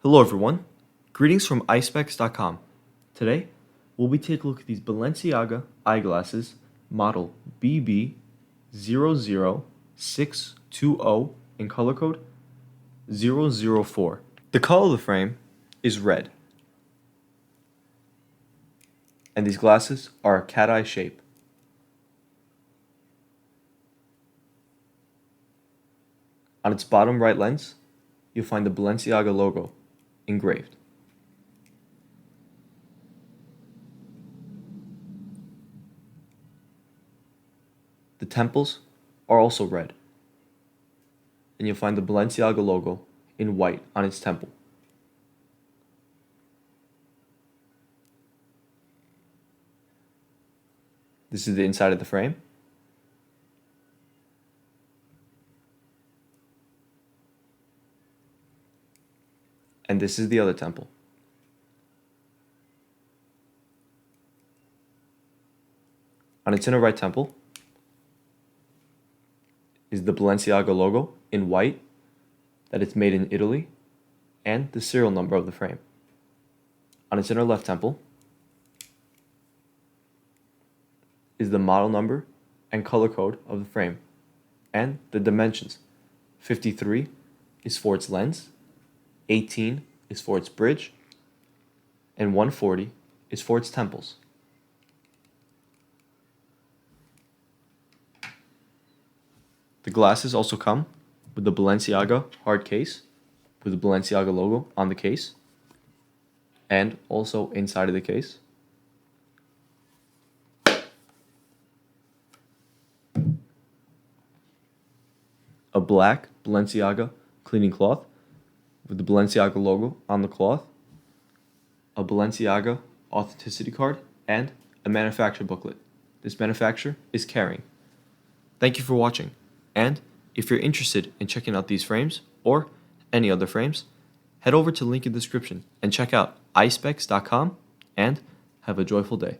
Hello everyone, greetings from Eyespecs.com. Today, we'll be taking a look at these Balenciaga eyeglasses model BB0062o in color code 004. The color of the frame is red, and these glasses are a cat eye shape. On its bottom right lens, you'll find the Balenciaga logo engraved. The temples are also red, and you'll find the Balenciaga logo in white on its temple. This is the inside of the frame. And this is the other temple. On its inner right temple is the Balenciaga logo in white, that it's made in Italy, and the serial number of the frame. On its inner left temple is the model number and color code of the frame, and the dimensions. 53 is for its lens, 18 is for its bridge, and 140 is for its temples. The glasses also come with the Balenciaga hard case, with the Balenciaga logo on the case, and also inside of the case. A black Balenciaga cleaning cloth with the Balenciaga logo on the cloth, a Balenciaga authenticity card, and a manufacturer booklet. This manufacturer is Caring. Thank you for watching, and if you're interested in checking out these frames or any other frames, head over to the link in the description and check out eyespecs.com, and have a joyful day.